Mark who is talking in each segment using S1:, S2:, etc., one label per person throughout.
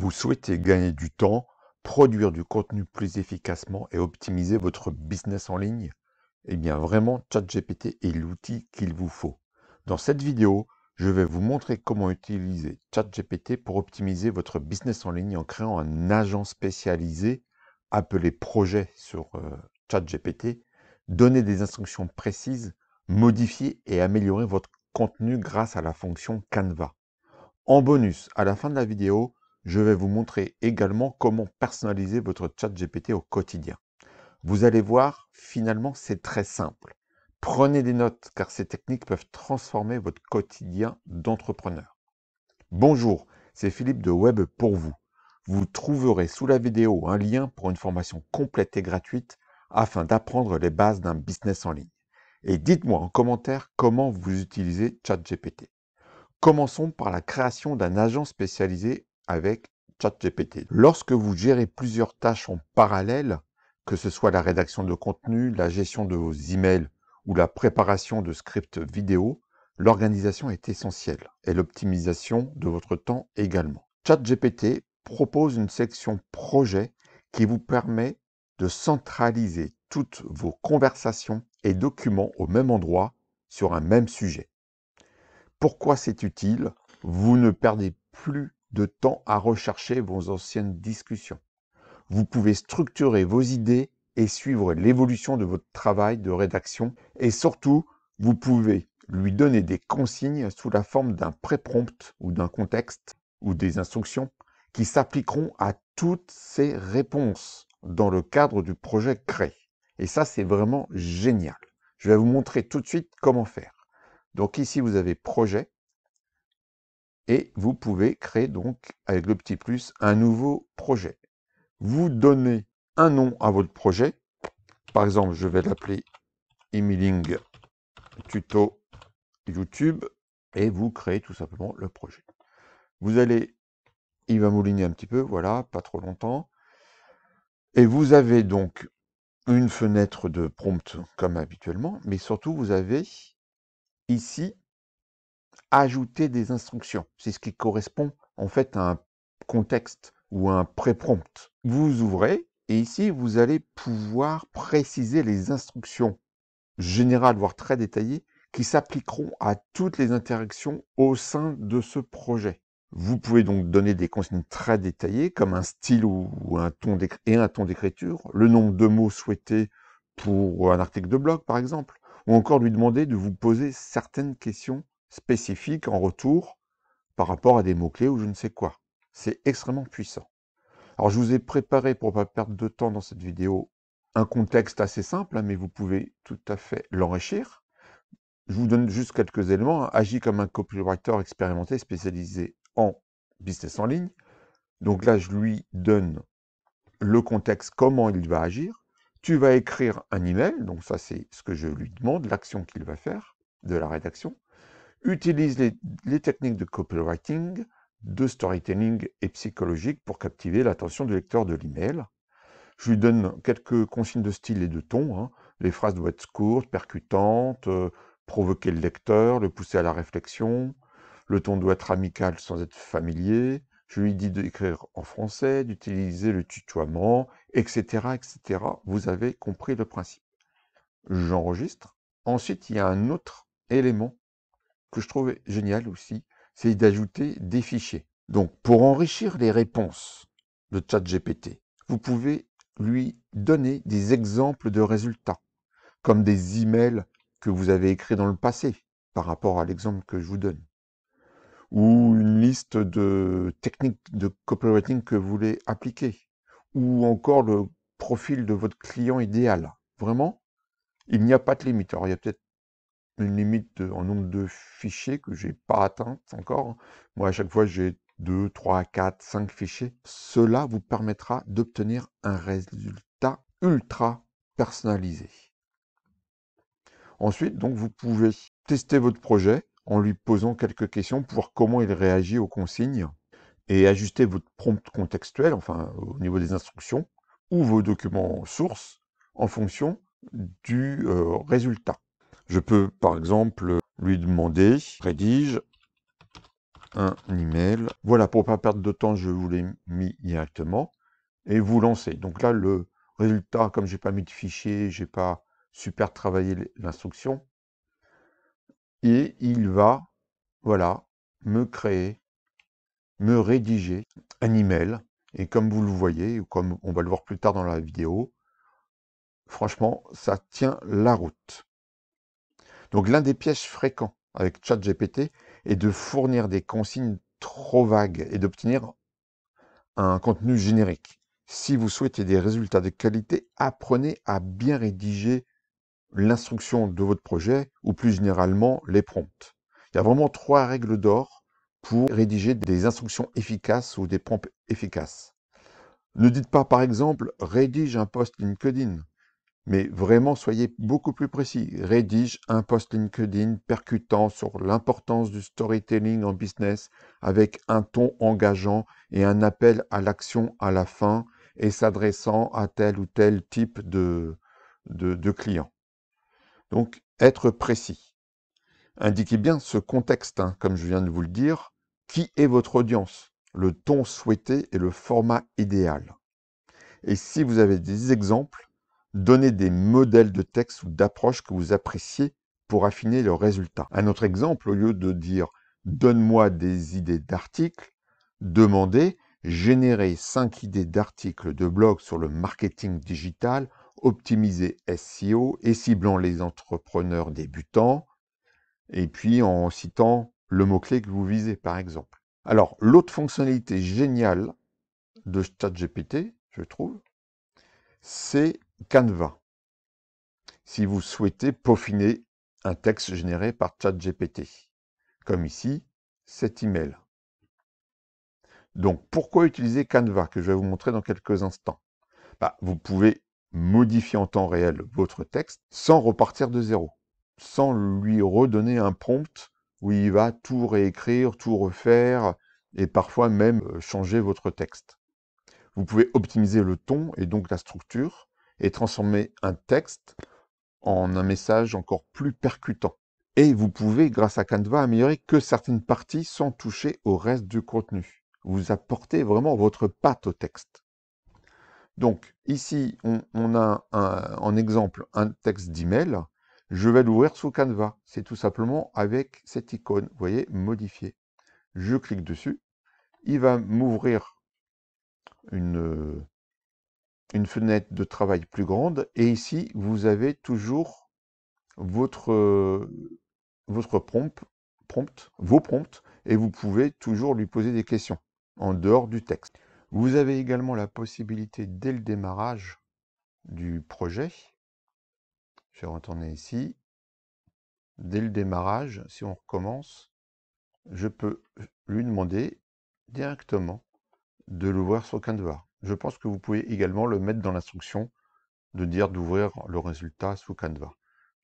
S1: Vous souhaitez gagner du temps, produire du contenu plus efficacement et optimiser votre business en ligne? Eh bien, vraiment, ChatGPT est l'outil qu'il vous faut. Dans cette vidéo, je vais vous montrer comment utiliser ChatGPT pour optimiser votre business en ligne en créant un agent spécialisé appelé projet sur ChatGPT, donner des instructions précises, modifier et améliorer votre contenu grâce à la fonction Canva. En bonus, à la fin de la vidéo, je vais vous montrer également comment personnaliser votre ChatGPT au quotidien. Vous allez voir, finalement, c'est très simple. Prenez des notes car ces techniques peuvent transformer votre quotidien d'entrepreneur. Bonjour, c'est Philippe de Web pour vous. Vous trouverez sous la vidéo un lien pour une formation complète et gratuite afin d'apprendre les bases d'un business en ligne. Et dites-moi en commentaire comment vous utilisez ChatGPT. Commençons par la création d'un agent spécialisé avec ChatGPT. Lorsque vous gérez plusieurs tâches en parallèle, que ce soit la rédaction de contenu, la gestion de vos emails ou la préparation de scripts vidéo, l'organisation est essentielle et l'optimisation de votre temps également. ChatGPT propose une section projet qui vous permet de centraliser toutes vos conversations et documents au même endroit sur un même sujet. Pourquoi c'est utile? Vous ne perdez plus de temps à rechercher vos anciennes discussions. Vous pouvez structurer vos idées et suivre l'évolution de votre travail de rédaction. Et surtout, vous pouvez lui donner des consignes sous la forme d'un pré-prompt ou d'un contexte ou des instructions qui s'appliqueront à toutes ces réponses dans le cadre du projet créé. Et ça, c'est vraiment génial. Je vais vous montrer tout de suite comment faire. Donc ici, vous avez projet et vous pouvez créer donc, avec le petit plus, un nouveau projet. Vous donnez un nom à votre projet. Par exemple, je vais l'appeler Emailing Tuto YouTube et vous créez tout simplement le projet. Vous allez, il va mouliner un petit peu, voilà, pas trop longtemps. Et vous avez donc une fenêtre de prompt comme habituellement, mais surtout vous avez ici ajouter des instructions. C'est ce qui correspond en fait à un contexte ou à un pré-prompt. Vous ouvrez et ici vous allez pouvoir préciser les instructions générales, voire très détaillées, qui s'appliqueront à toutes les interactions au sein de ce projet. Vous pouvez donc donner des consignes très détaillées, comme un style ou un ton d'écriture, le nombre de mots souhaités pour un article de blog, par exemple, ou encore lui demander de vous poser certaines questions spécifiques en retour par rapport à des mots-clés ou je ne sais quoi. C'est extrêmement puissant. Alors, je vous ai préparé, pour ne pas perdre de temps dans cette vidéo, un contexte assez simple, mais vous pouvez tout à fait l'enrichir. Je vous donne juste quelques éléments. Agis comme un copywriter expérimenté spécialisé en business en ligne. Donc là, je lui donne le contexte, comment il va agir. Tu vas écrire un email, donc ça c'est ce que je lui demande, l'action qu'il va faire de la rédaction. Utilise les techniques de copywriting, de storytelling et psychologique pour captiver l'attention du lecteur de l'email. Je lui donne quelques consignes de style et de ton. Les phrases doivent être courtes, percutantes, provoquer le lecteur, le pousser à la réflexion. Le ton doit être amical sans être familier. Je lui dis d'écrire en français, d'utiliser le tutoiement, etc., etc. Vous avez compris le principe. J'enregistre. Ensuite, il y a un autre élément que je trouve génial aussi, c'est d'ajouter des fichiers. Donc, pour enrichir les réponses de ChatGPT, vous pouvez lui donner des exemples de résultats, comme des emails que vous avez écrits dans le passé, par rapport à l'exemple que je vous donne, ou une liste de techniques de copywriting que vous voulez appliquer, ou encore le profil de votre client idéal. Vraiment, il n'y a pas de limite. Alors, il y a peut-être une limite en nombre de fichiers que j'ai pas atteinte encore. Moi, à chaque fois, j'ai 2, 3, 4, 5 fichiers. Cela vous permettra d'obtenir un résultat ultra personnalisé. Ensuite, donc, vous pouvez tester votre projet en lui posant quelques questions pour voir comment il réagit aux consignes et ajuster votre prompt contextuel, enfin, au niveau des instructions, ou vos documents sources en fonction du résultat. Je peux, par exemple, lui demander « Rédige un email. Voilà, pour ne pas perdre de temps, je vous l'ai mis directement. Et vous lancez. Donc là, le résultat, comme j'ai pas mis de fichier, j'ai pas super travaillé l'instruction, et il va, voilà, me créer, me rédiger un email. Et comme vous le voyez, ou comme on va le voir plus tard dans la vidéo, franchement, ça tient la route. Donc l'un des pièges fréquents avec ChatGPT est de fournir des consignes trop vagues et d'obtenir un contenu générique. Si vous souhaitez des résultats de qualité, apprenez à bien rédiger l'instruction de votre projet ou plus généralement les prompts. Il y a vraiment 3 règles d'or pour rédiger des instructions efficaces ou des prompts efficaces. Ne dites pas par exemple rédige un post LinkedIn, mais vraiment soyez beaucoup plus précis. Rédige un post LinkedIn percutant sur l'importance du storytelling en business avec un ton engageant et un appel à l'action à la fin et s'adressant à tel ou tel type de client. Donc, être précis. Indiquez bien ce contexte, hein, comme je viens de vous le dire. Qui est votre audience? Le ton souhaité et le format idéal. Et si vous avez des exemples, donnez des modèles de texte ou d'approche que vous appréciez pour affiner le résultat. Un autre exemple, au lieu de dire « donne-moi des idées d'articles », demandez « générer 5 idées d'articles de blog sur le marketing digital, optimiser SEO et ciblant les entrepreneurs débutants », et puis en citant le mot-clé que vous visez, par exemple. Alors, l'autre fonctionnalité géniale de ChatGPT, je trouve, c'est Canva. Si vous souhaitez peaufiner un texte généré par ChatGPT, comme ici, cet email. Donc, pourquoi utiliser Canva, que je vais vous montrer dans quelques instants? Vous pouvez modifier en temps réel votre texte sans repartir de zéro, sans lui redonner un prompt où il va tout réécrire, tout refaire, et parfois même changer votre texte. Vous pouvez optimiser le ton et donc la structure, et transformer un texte en un message encore plus percutant. Et vous pouvez, grâce à Canva, améliorer que certaines parties sans toucher au reste du contenu. Vous apportez vraiment votre patte au texte. Donc, ici, on a en exemple un texte d'email. Je vais l'ouvrir sous Canva. C'est tout simplement avec cette icône, vous voyez, modifier. Je clique dessus. Il va m'ouvrir une fenêtre de travail plus grande. Et ici, vous avez toujours votre vos prompts, et vous pouvez toujours lui poser des questions en dehors du texte. Vous avez également la possibilité, dès le démarrage du projet, je vais retourner ici, dès le démarrage, si on recommence, je peux lui demander directement de l'ouvrir sur Canva. Je pense que vous pouvez également le mettre dans l'instruction de dire d'ouvrir le résultat sous Canva.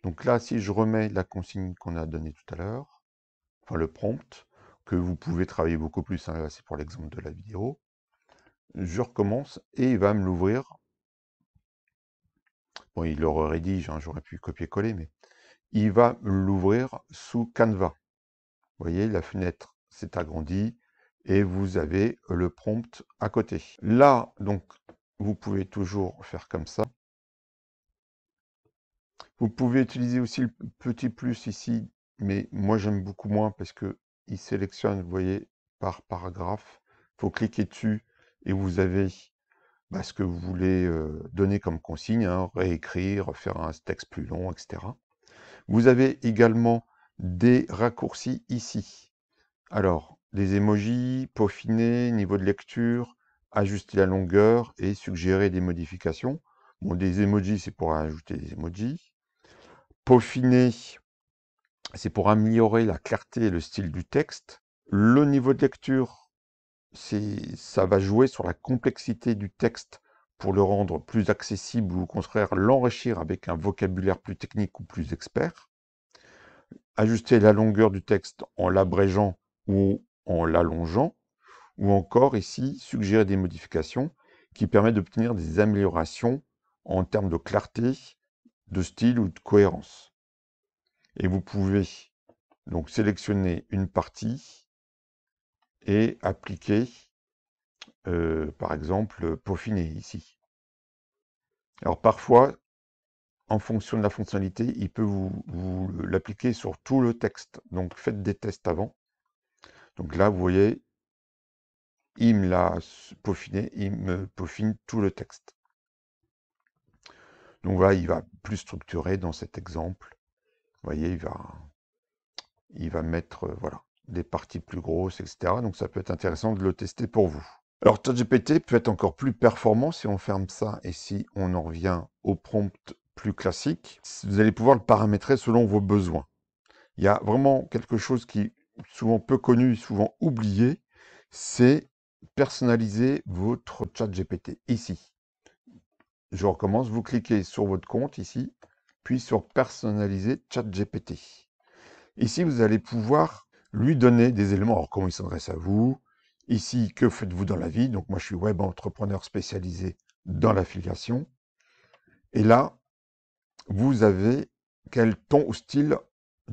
S1: Donc là, si je remets la consigne qu'on a donnée tout à l'heure, enfin le prompt, que vous pouvez travailler beaucoup plus, hein, c'est pour l'exemple de la vidéo, je recommence et il va me l'ouvrir. Bon, il le rédige, hein, j'aurais pu copier-coller, mais il va l'ouvrir sous Canva. Vous voyez, la fenêtre s'est agrandie et vous avez le prompt à côté. Là, donc, vous pouvez toujours faire comme ça. Vous pouvez utiliser aussi le petit plus ici, mais moi j'aime beaucoup moins parce que il sélectionne, vous voyez, par paragraphe. Il faut cliquer dessus et vous avez ce que vous voulez donner comme consigne, hein, réécrire, faire un texte plus long, etc. Vous avez également des raccourcis ici. Alors, des emojis, peaufiner, niveau de lecture, ajuster la longueur et suggérer des modifications. Bon, des emojis, c'est pour ajouter des emojis. Peaufiner, c'est pour améliorer la clarté et le style du texte. Le niveau de lecture, ça va jouer sur la complexité du texte pour le rendre plus accessible ou au contraire l'enrichir avec un vocabulaire plus technique ou plus expert. Ajuster la longueur du texte en l'abrégeant ou en l'allongeant. Ou encore ici, suggérer des modifications qui permettent d'obtenir des améliorations en termes de clarté, de style ou de cohérence. Et vous pouvez donc sélectionner une partie et appliquer, par exemple, peaufiner ici. Alors parfois, en fonction de la fonctionnalité, il peut vous l'appliquer sur tout le texte. Donc faites des tests avant. Donc là, vous voyez, il me l'a peaufiné, il me peaufine tout le texte. Donc voilà, il va plus structurer dans cet exemple. Vous voyez, il va mettre voilà, des parties plus grosses, etc. Donc ça peut être intéressant de le tester pour vous. Alors ChatGPT peut être encore plus performant si on ferme ça et si on en revient au prompt plus classique. Vous allez pouvoir le paramétrer selon vos besoins. Il y a vraiment quelque chose qui est souvent peu connu, souvent oublié, c'est personnaliser votre ChatGPT ici. Je recommence, vous cliquez sur votre compte ici, puis sur personnaliser ChatGPT. Ici, vous allez pouvoir lui donner des éléments. Alors, comment il s'adresse à vous? Ici, que faites-vous dans la vie? Donc, moi, je suis web entrepreneur spécialisé dans l'affiliation. Et là, vous avez quel ton ou style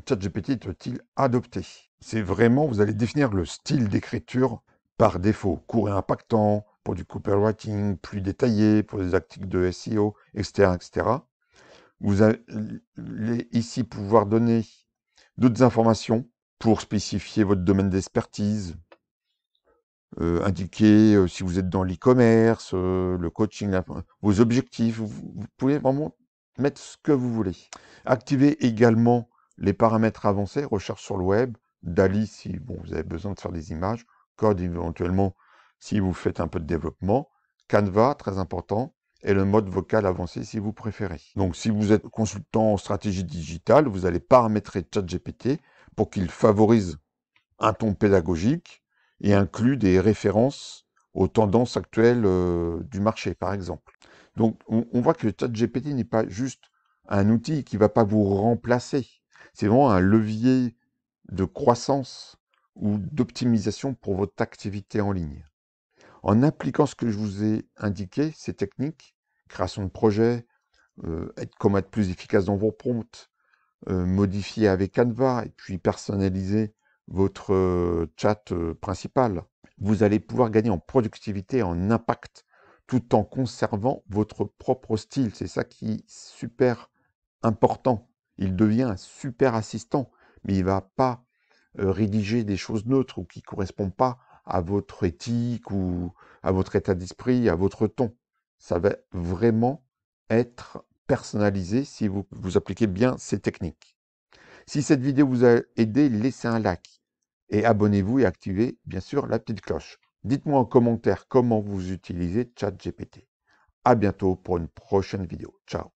S1: ChatGPT peut-il adopter? C'est vraiment, vous allez définir le style d'écriture par défaut. Court et impactant, pour du copywriting, plus détaillé, pour des articles de SEO, etc., etc. Vous allez ici pouvoir donner d'autres informations pour spécifier votre domaine d'expertise, indiquer si vous êtes dans l'e-commerce, le coaching, vos objectifs. Vous pouvez vraiment mettre ce que vous voulez. Activez également les paramètres avancés, recherche sur le web, DALL-E si bon, vous avez besoin de faire des images, Code éventuellement si vous faites un peu de développement, Canva, très important, et le mode vocal avancé si vous préférez. Donc si vous êtes consultant en stratégie digitale, vous allez paramétrer ChatGPT pour qu'il favorise un ton pédagogique et inclut des références aux tendances actuelles du marché, par exemple. Donc, on voit que ChatGPT n'est pas juste un outil qui ne va pas vous remplacer. C'est vraiment un levier de croissance ou d'optimisation pour votre activité en ligne. En appliquant ce que je vous ai indiqué, ces techniques, création de projet, comment être plus efficace dans vos prompts, modifier avec Canva et puis personnaliser votre chat principal. Vous allez pouvoir gagner en productivité, en impact, tout en conservant votre propre style. C'est ça qui est super important. Il devient un super assistant, mais il ne va pas rédiger des choses neutres ou qui ne correspondent pas à votre éthique ou à votre état d'esprit, à votre ton. Ça va vraiment être personnalisé si vous appliquez bien ces techniques. Si cette vidéo vous a aidé, laissez un like et abonnez-vous et activez bien sûr la petite cloche. Dites-moi en commentaire comment vous utilisez ChatGPT. À bientôt pour une prochaine vidéo. Ciao.